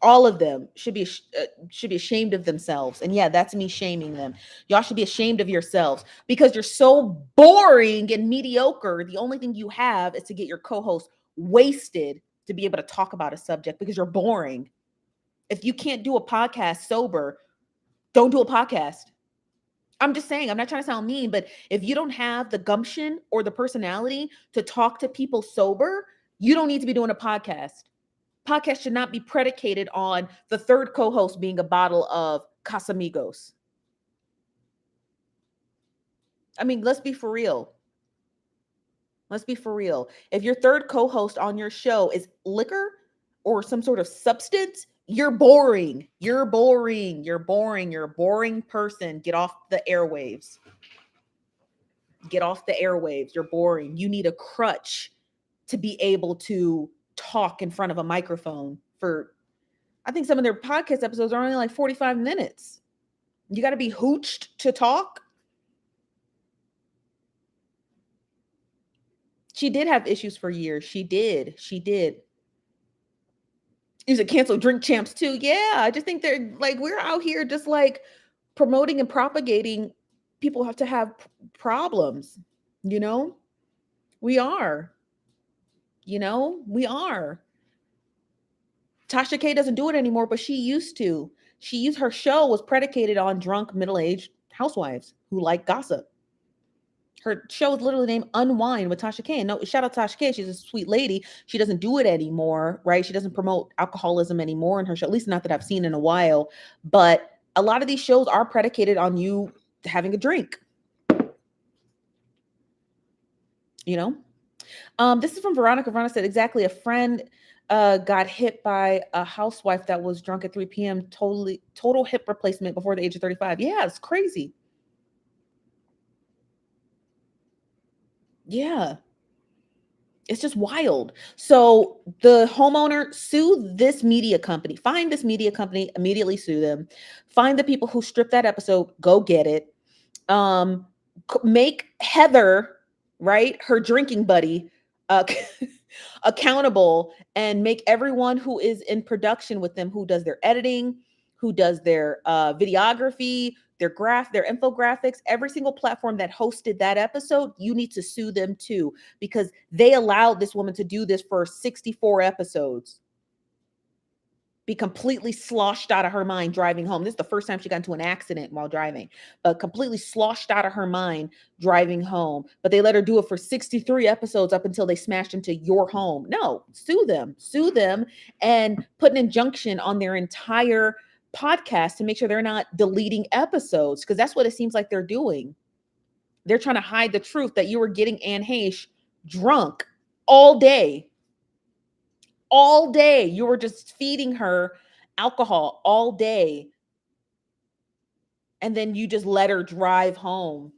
All of them should be ashamed of themselves. And yeah, that's me shaming them. Y'all should be ashamed of yourselves because you're so boring and mediocre. The only thing you have is to get your co-host wasted to be able to talk about a subject because you're boring. If you can't do a podcast sober, don't do a podcast. I'm just saying, I'm not trying to sound mean, but if you don't have the gumption or the personality to talk to people sober, you don't need to be doing a podcast. Podcast should not be predicated on the third co-host being a bottle of Casamigos. I mean, let's be for real. If your third co-host on your show is liquor or some sort of substance, you're boring. You're a boring person. Get off the airwaves. You're boring. You need a crutch to be able to talk in front of a microphone I think some of their podcast episodes are only like 45 minutes. You got to be hooched to talk. She did have issues for years. She did. She did. Use a cancel drink champs too. Yeah, I just think they're like we're out here just like promoting and propagating people have to have problems. You know, we are. We are. Tasha K doesn't do it anymore, but she used to. She used her show was predicated on drunk middle-aged housewives who like gossip. Her show is literally named Unwind with Tasha K. And no, shout out Tasha K. She's a sweet lady. She doesn't do it anymore, right? She doesn't promote alcoholism anymore in her show, at least not that I've seen in a while. But a lot of these shows are predicated on you having a drink. You know? This is from Veronica. Veronica said, exactly. A friend got hit by a housewife that was drunk at 3 p.m. Total hip replacement before the age of 35. Yeah, it's crazy. Yeah. It's just wild. So the homeowner sue this media company. Find this media company, immediately sue them. Find the people who stripped that episode, go get it. Make Heather, right, her drinking buddy, uh, accountable, and make everyone who is in production with them, who does their editing, who does their videography, their infographics, every single platform that hosted that episode, you need to sue them too, because they allowed this woman to do this for 64 episodes, be completely sloshed out of her mind driving home. This is the first time she got into an accident while driving, but completely sloshed out of her mind driving home. But they let her do it for 63 episodes up until they smashed into your home. No, sue them, and put an injunction on their entire podcast to make sure they're not deleting episodes, because that's what it seems like they're doing. They're trying to hide the truth that you were getting Anne Heche drunk all day. All day. You were just feeding her alcohol all day. And then you just let her drive home.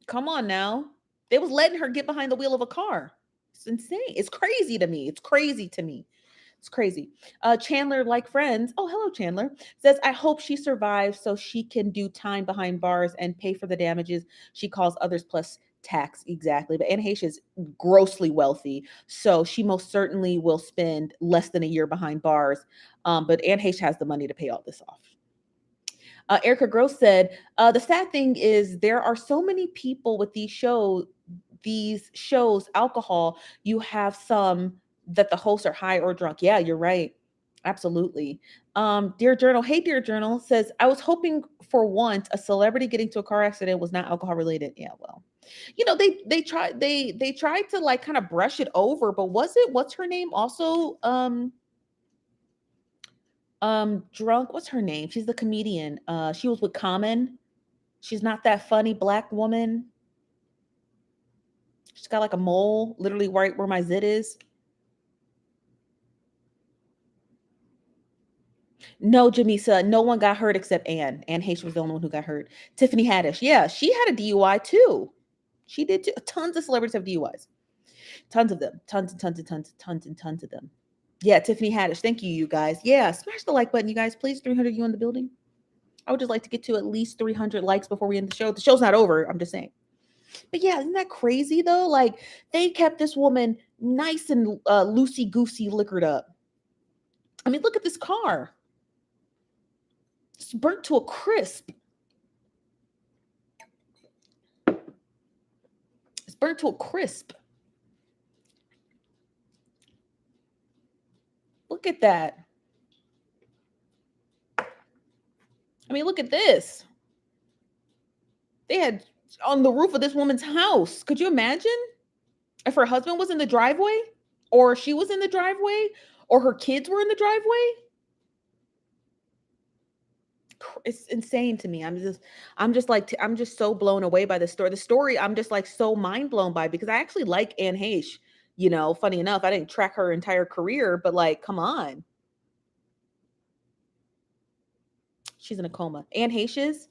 Come on now. They was letting her get behind the wheel of a car. It's insane. It's crazy to me. It's crazy to me. It's crazy. Chandler, like friends. Oh, hello, Chandler. Says, I hope she survives so she can do time behind bars and pay for the damages she calls others plus tax. Exactly. But Anne Heche is grossly wealthy, so she most certainly will spend less than a year behind bars. But Anne Heche has the money to pay all this off. Erica Gross said, the sad thing is there are so many people with these shows, alcohol, you have some that the hosts are high or drunk. Yeah, you're right. Absolutely. Dear Journal, hey Dear Journal says, I was hoping for once a celebrity getting to a car accident was not alcohol related. Yeah, well, they tried to like kind of brush it over, but what's her name also drunk? What's her name? She's the comedian. She was with Common. She's not that funny black woman. She's got like a mole literally right where my zit is. No, Jamisa, no one got hurt except Anne. Anne Heche was the only one who got hurt. Tiffany Haddish, yeah, she had a DUI too. She did too. Tons of celebrities have DUIs. Tons of them. Tons and tons and tons and tons and tons of them. Yeah, Tiffany Haddish. Thank you, you guys. Yeah, smash the like button, you guys. Please, 300 you in the building. I would just like to get to at least 300 likes before we end the show. The show's not over. I'm just saying. But yeah, isn't that crazy though? Like they kept this woman nice and loosey goosey liquored up. I mean, look at this car. It's burnt to a crisp. It's burnt to a crisp. Look at that. I mean, look at this. They had on the roof of this woman's house. Could you imagine if her husband was in the driveway, or she was in the driveway, or her kids were in the driveway? It's insane to me. I'm just so blown away by the story. The story I'm just like so mind blown by, because I actually like Anne Heche. Funny enough, I didn't track her entire career, but like, come on. She's in a coma. Anne Heche is.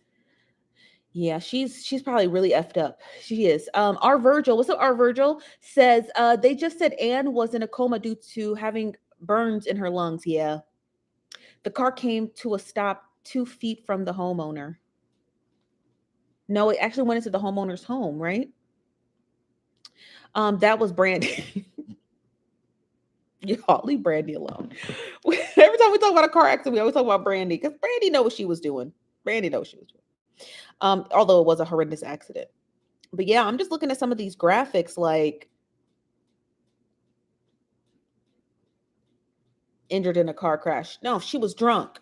Yeah, she's probably really effed up. She is. Our Virgil, what's up? Our Virgil says they just said Anne was in a coma due to having burns in her lungs. Yeah. The car came to a stop 2 feet from the homeowner. No, it actually went into the homeowner's home, right? That was Brandy. Y'all leave Brandy alone. Every time we talk about a car accident, we always talk about Brandy because Brandy know what she was doing. Brandy knows what she was doing. Although it was a horrendous accident. But yeah, I'm just looking at some of these graphics like injured in a car crash. No, she was drunk.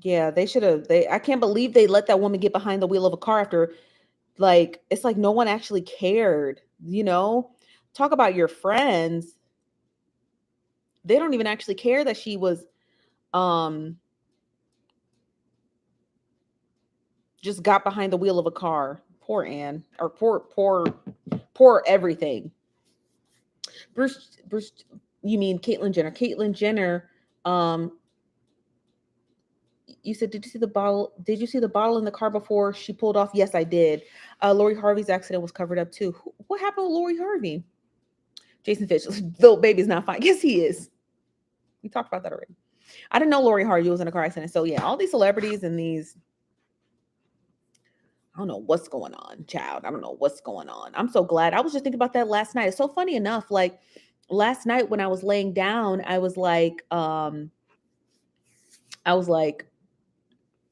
Yeah, they should have. I can't believe they let that woman get behind the wheel of a car after, like, it's like no one actually cared, you know? Talk about your friends. They don't even actually care that she was um just got behind the wheel of a car. Poor Anne. Or poor everything. Bruce, you mean Caitlyn Jenner. Caitlyn Jenner, um, you said, did you see the bottle? Did you see the bottle in the car before she pulled off? Yes, I did. Lori Harvey's accident was covered up too. What happened with Lori Harvey? Jason Fish, little baby's not fine. Yes, he is. We talked about that already. I didn't know Lori Harvey was in a car accident. So yeah, all these celebrities and these, I don't know what's going on, child. I don't know what's going on. I'm so glad. I was just thinking about that last night. It's so funny enough. Like last night when I was laying down, I was like,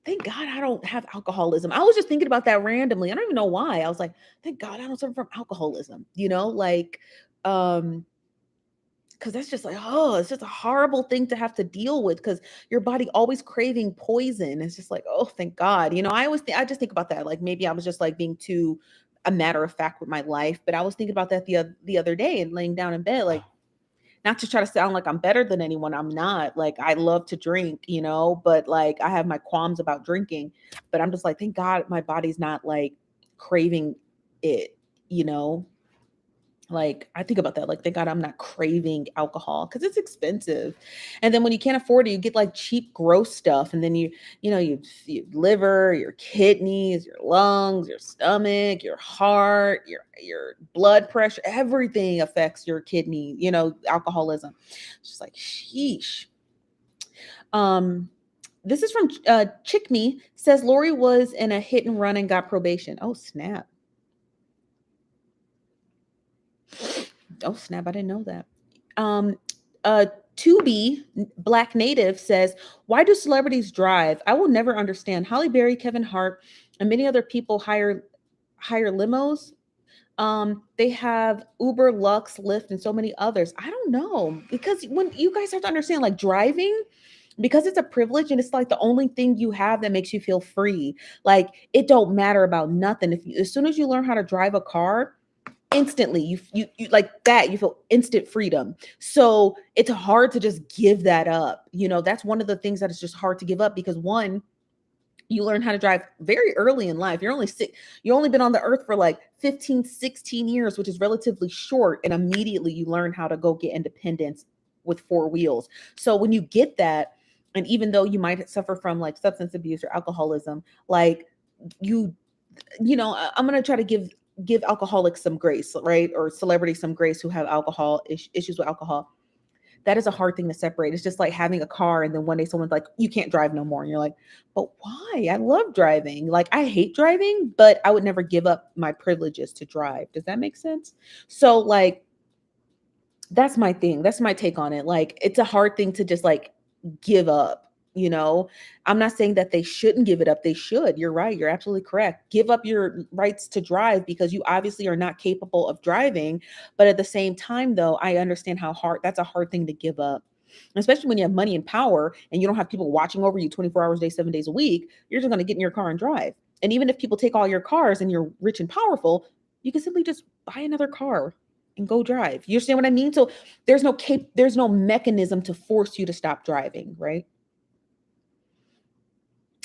thank God I don't have alcoholism. I was just thinking about that randomly. I don't even know why. I was like, thank God I don't suffer from alcoholism, like, because that's just like, oh, it's just a horrible thing to have to deal with because your body always craving poison. It's just like, oh, thank God. I just think about that. Like maybe I was just like being too a matter of fact with my life, but I was thinking about that the other day and laying down in bed, like, not to try to sound like I'm better than anyone. I'm not. Like I love to drink, but like I have my qualms about drinking, but I'm just like, thank God my body's not like craving it, you know? Like I think about that, like thank God I'm not craving alcohol because it's expensive. And then when you can't afford it, you get like cheap, gross stuff. And then your liver, your kidneys, your lungs, your stomach, your heart, your blood pressure, everything affects your kidney, alcoholism. It's just like sheesh. Um, this is from Chick Me says Lori was in a hit and run and got probation. Oh snap. Oh snap! I didn't know that. Um, to be Black Native says, "Why do celebrities drive? I will never understand. Halle Berry, Kevin Hart, and many other people hire limos. They have Uber, Lux, Lyft, and so many others. I don't know because when you guys have to understand, like driving." Because it's a privilege and it's like the only thing you have that makes you feel free. Like it don't matter about nothing. As soon as you learn how to drive a car, instantly you like that, you feel instant freedom. So it's hard to just give that up. That's one of the things that is just hard to give up because one, you learn how to drive very early in life. You only been on the earth for like 15, 16 years, which is relatively short, and immediately you learn how to go get independence with four wheels. So when you get that, and even though you might suffer from like substance abuse or alcoholism, like you I'm going to try to give alcoholics some grace, right? Or celebrities some grace who have issues with alcohol. That is a hard thing to separate. It's just like having a car and then one day someone's like, you can't drive no more. And you're like, but why? I love driving. Like I hate driving, but I would never give up my privileges to drive. Does that make sense? So like, that's my thing. That's my take on it. Like it's a hard thing to just like give up. I'm not saying that they shouldn't give it up. They should. You're right. You're absolutely correct. Give up your rights to drive because you obviously are not capable of driving. But at the same time, though, I understand how hard that's a hard thing to give up. Especially when you have money and power and you don't have people watching over you 24 hours a day, 7 days a week, you're just going to get in your car and drive. And even if people take all your cars and you're rich and powerful, you can simply just buy another car and go drive. You understand what I mean? So there's no mechanism to force you to stop driving, right?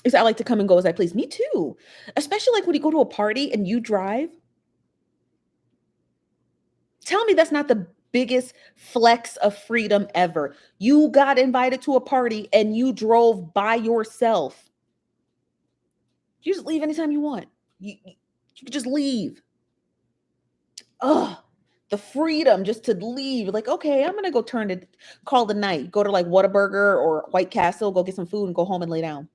Is I like to come and go as I please. Me too. Especially like when you go to a party and you drive. Tell me that's not the biggest flex of freedom ever. You got invited to a party and you drove by yourself. You just leave anytime you want. You could just leave. Ugh. the freedom just to leave. Like, okay, I'm gonna go call the night, go to like Whataburger or White Castle, go get some food and go home and lay down.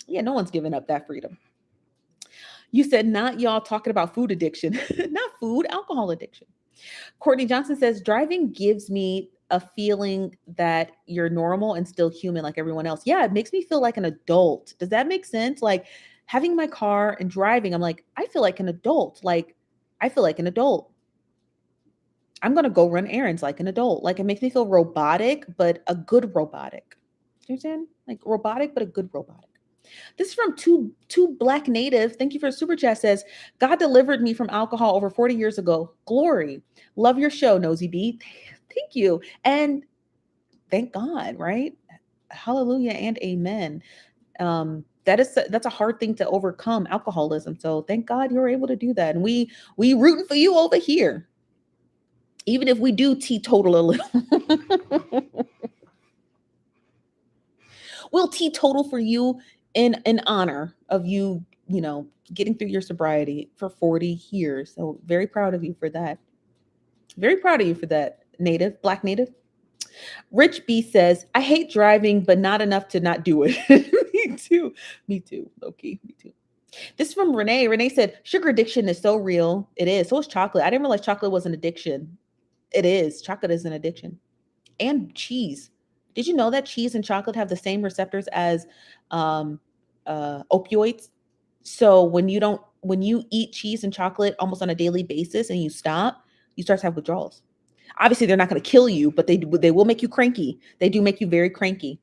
Yeah, no one's giving up that freedom. You said not y'all talking about food addiction, not food, alcohol addiction. Courtney Johnson says driving gives me a feeling that you're normal and still human like everyone else. Yeah, it makes me feel like an adult. Does that make sense? Like having my car and driving, I'm like, I feel like an adult. Like I feel like an adult. I'm going to go run errands like an adult. Like it makes me feel robotic, but a good robotic. You understand? Like robotic, but a good robotic. This is from two Black Native. Thank you for a super chat. Says God delivered me from alcohol over 40 years ago. Glory. Love your show, Nosy B. Thank you. And thank God, right? Hallelujah and amen. That's a hard thing to overcome, alcoholism. So thank God you're able to do that. And we rooting for you over here. Even if we do teetotal a little. We'll teetotal for you in honor of you, getting through your sobriety for 40 years. So very proud of you for that. Very proud of you for that, Native, Black Native. Rich B says, I hate driving, but not enough to not do it. Me too. Me too. Low-key. Me too. This is from Renee. Renee said, sugar addiction is so real. It is. So is chocolate. I didn't realize chocolate was an addiction. It is. Chocolate is an addiction. And cheese. Did you know that cheese and chocolate have the same receptors as opioids? So when you eat cheese and chocolate almost on a daily basis and you stop, you start to have withdrawals. Obviously, they're not going to kill you, but they will make you cranky. They do make you very cranky.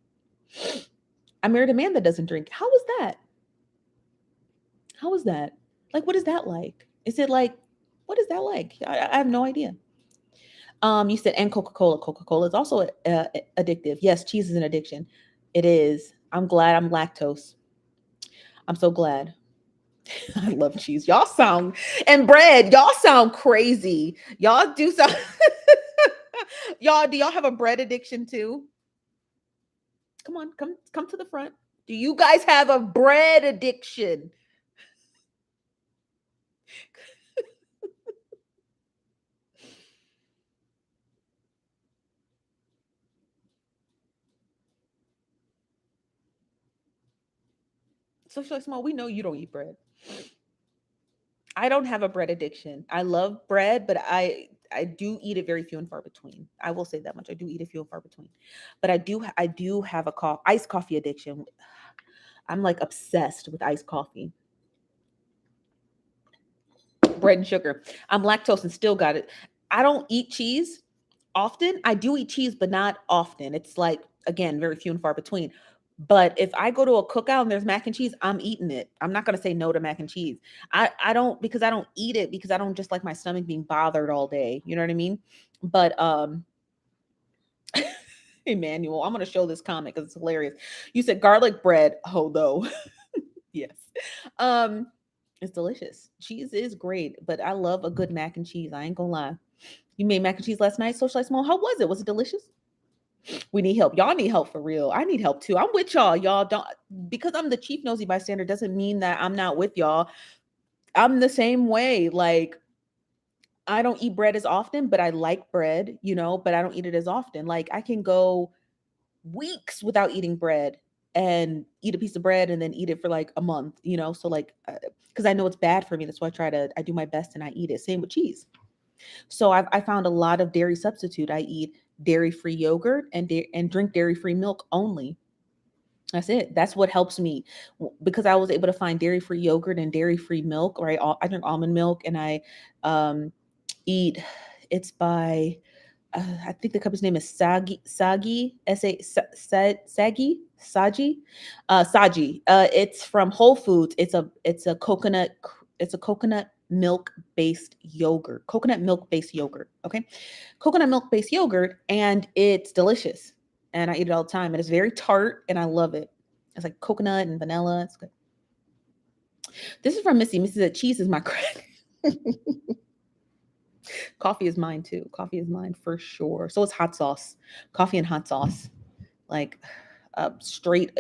I married a man that doesn't drink. How was that? How was that? Like, what is that like? Is it like, what is that like? I have no idea. You said, and Coca-Cola. Coca-Cola is also addictive. Yes, cheese is an addiction. It is. I'm glad I'm lactose. I'm so glad. I love cheese. And bread. Y'all sound crazy. Y'all do sound. Do y'all have a bread addiction too? Come on, come to the front. Do you guys have a bread addiction? Socialite Small, we know you don't eat bread. I don't have a bread addiction. I love bread, but I do eat it very few and far between. I will say that much. I do eat it few and far between. But I do have a iced coffee addiction. I'm like obsessed with iced coffee. Bread and sugar. I'm lactose and still got it. I don't eat cheese often. I do eat cheese, but not often. It's like, again, very few and far between. But if I go to a cookout and there's mac and cheese, I'm eating it. I'm not going to say no to mac and cheese. I don't, because I don't eat it because I don't just like my stomach being bothered all day. You know what I mean? But Emmanuel, I'm going to show this comment because it's hilarious. You said garlic bread. Oh, though. Yes. It's delicious. Cheese is great, but I love a good mac and cheese. I ain't gonna lie. You made mac and cheese last night, Socialite Small. How was it? Was it delicious? We need help. Y'all need help for real. I need help too. I'm with y'all. Y'all don't, because I'm the chief nosy bystander doesn't mean that I'm not with y'all. I'm the same way. Like, I don't eat bread as often, but I like bread, but I don't eat it as often. Like, I can go weeks without eating bread and eat a piece of bread and then eat it for like a month, So like, because I know it's bad for me. That's why I do my best and I eat it. Same with cheese. So I found a lot of dairy substitute. I eat dairy-free yogurt and drink dairy-free milk only. That's it. That's what helps me because I was able to find dairy-free yogurt and dairy-free milk, right? I drink almond milk and I eat, it's by, I think the company's name is Sagi, Sagi. Saji. It's from Whole Foods. It's a coconut milk based yogurt. Coconut milk based yogurt. Okay. Coconut milk based yogurt, and it's delicious. And I eat it all the time. And it's very tart and I love it. It's like coconut and vanilla. It's good. This is from Missy. Missy said cheese is my crack. Coffee is mine too. Coffee is mine for sure. So it's hot sauce. Coffee and hot sauce. Like straight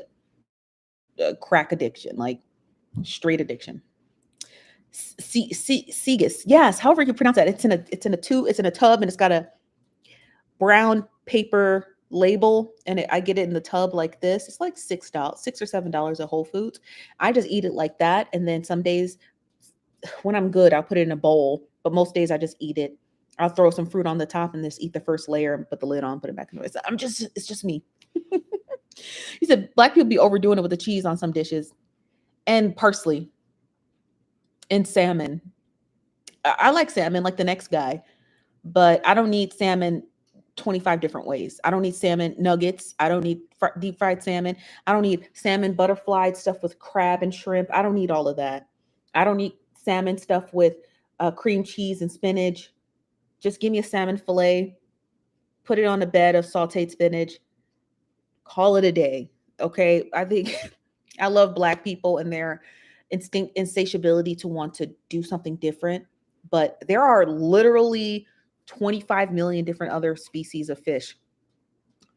crack addiction. Like straight addiction. Segas. Yes, however you pronounce that. It's in a tub, and it's got a brown paper label, and I get it in the tub like this. It's like $6, $6 or $7 at Whole Foods. I just eat it like that, and then some days when I'm good, I'll put it in a bowl. But most days I just eat it. I'll throw some fruit on the top and just eat the first layer and put the lid on, put it back in the way. It's just me. He said black people be overdoing it with the cheese on some dishes and parsley and salmon. I like salmon like the next guy, but I don't need salmon 25 different ways. I don't need salmon nuggets. I don't need deep fried salmon. I don't need salmon butterflied stuff with crab and shrimp. I don't need all of that. I don't need salmon stuff with cream cheese and spinach. Just give me a salmon fillet, put it on a bed of sauteed spinach, call it a day. Okay. I think I love black people and their insatiability to want to do something different. But there are literally 25 million different other species of fish.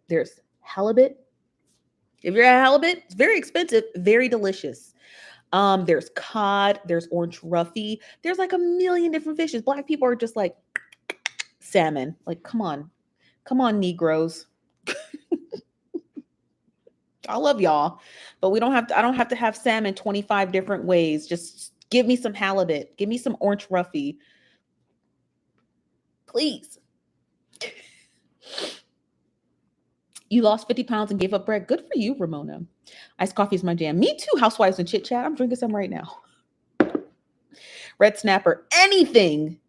There's halibut. If you're at halibut, it's very expensive, very delicious. There's cod, there's orange roughy. There's like a million different fishes. Black people are just like salmon. Like, come on. Come on, Negroes. I love y'all, but I don't have to have salmon 25 different ways. Just give me some halibut. Give me some orange roughy. Please. You lost 50 pounds and gave up bread. Good for you, Ramona. Iced coffee is my jam. Me too, housewives and chit chat. I'm drinking some right now. Red snapper, anything.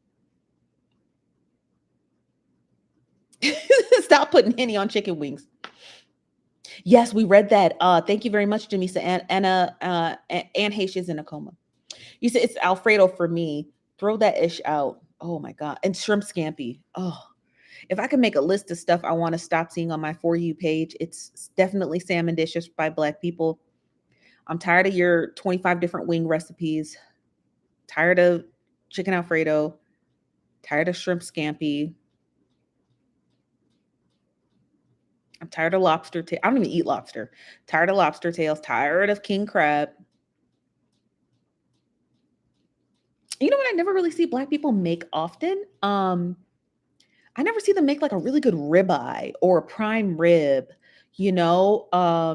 Stop putting Henny on chicken wings. Yes, we read that. Thank you very much, Jamisa. And Hache is in a coma. You said it's Alfredo for me. Throw that ish out. Oh my God. And shrimp scampi. Oh, if I can make a list of stuff I want to stop seeing on my For You page, it's definitely salmon dishes by Black people. I'm tired of your 25 different wing recipes. Tired of chicken Alfredo. Tired of shrimp scampi. I'm tired of lobster tail. I don't even eat lobster. Tired of lobster tails. Tired of king crab. You know what I never really see Black people make often? I never see them make like a really good ribeye or a prime rib. You know, I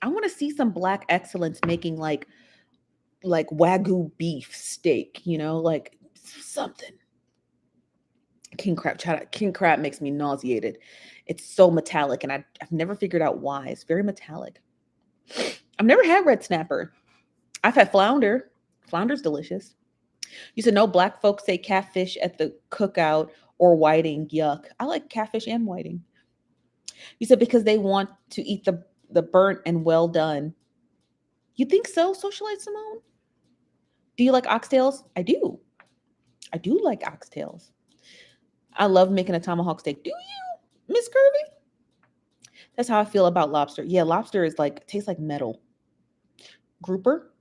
want to see some Black excellence making like Wagyu beef steak. You know, like something. King crab makes me nauseated. It's so metallic, and I've never figured out why. It's very metallic. I've never had red snapper. I've had flounder. Flounder's delicious. You said no Black folks say catfish at the cookout or whiting. Yuck. I like catfish and whiting. You said because they want to eat the burnt and well done. You think so, Socialite Simone? Do you like oxtails? I do. I do like oxtails. I love making a tomahawk steak. Do you, Miss Kirby? That's how I feel about lobster. Yeah, lobster is like, tastes like metal. Grouper?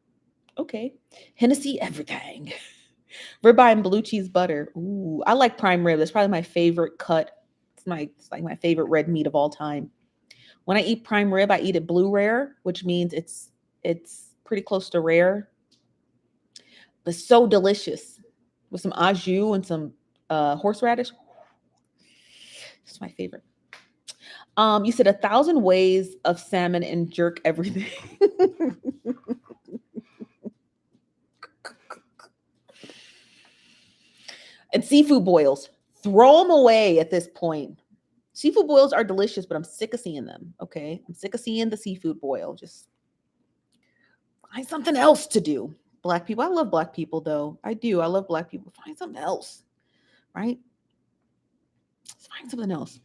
Okay. Hennessy, everything. Ribeye and blue cheese butter. Ooh, I like prime rib. That's probably my favorite cut. It's like my favorite red meat of all time. When I eat prime rib, I eat it blue rare, which means it's pretty close to rare, but so delicious with some au jus and some horseradish. It's my favorite. You said 1,000 ways of salmon and jerk everything. And seafood boils. Throw them away at this point. Seafood boils are delicious, but I'm sick of seeing them. Okay. I'm sick of seeing the seafood boil. Just find something else to do. Black people. I love Black people, though. I do. I love Black people. Find something else. Right? Let's find something else.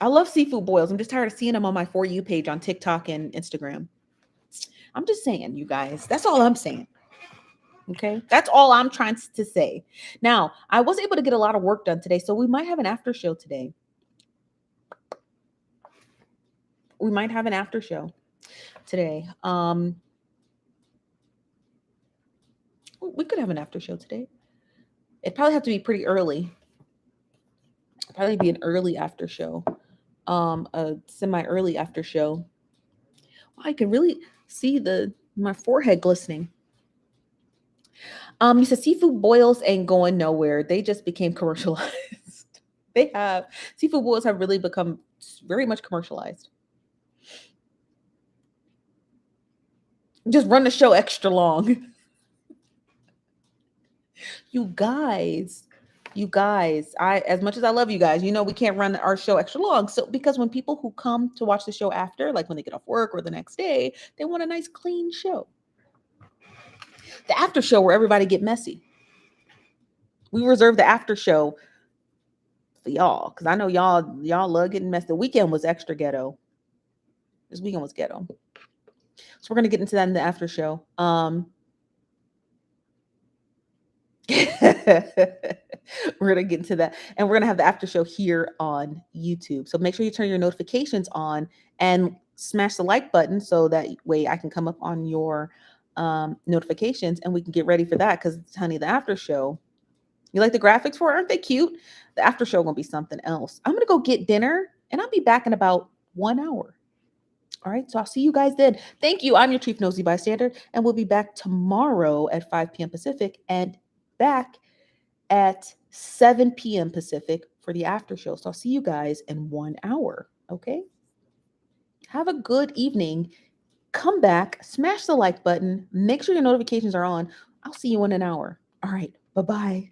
I love seafood boils. I'm just tired of seeing them on my For You page on TikTok and Instagram. I'm just saying, you guys. That's all I'm saying. Okay. That's all I'm trying to say. Now, I was able to get a lot of work done today, so we might have an after show today. We might have an after show today. We could have an after show today. It'd probably have to be pretty early. Probably be an early after show. A semi-early after show. I can really see my forehead glistening. You said seafood boils ain't going nowhere. They just became commercialized. They have seafood boils have really become very much commercialized. Just run the show extra long. You guys, I as much as I love you guys, you know we can't run our show extra long. So because when people who come to watch the show after, like when they get off work or the next day, they want a nice clean show. The after show where everybody get messy. We reserve the after show for y'all because I know y'all love getting messy. The weekend was extra ghetto. This weekend was ghetto. So we're gonna get into that in the after show. We're gonna get into that, and we're gonna have the after show here on YouTube. So make sure you turn your notifications on and smash the like button so that way I can come up on your notifications and we can get ready for that. Because honey, the after show, you like the graphics for it? Aren't they cute? The after show gonna be something else. I'm gonna go get dinner, and I'll be back in about 1 hour. All right, so I'll see you guys then. Thank you. I'm your chief nosy bystander, and we'll be back tomorrow at 5 p.m. Pacific and back at 7 p.m. Pacific for the after show. So I'll see you guys in 1 hour. Okay. Have a good evening. Come back, smash the like button, make sure your notifications are on. I'll see you in an hour. All right. Bye bye.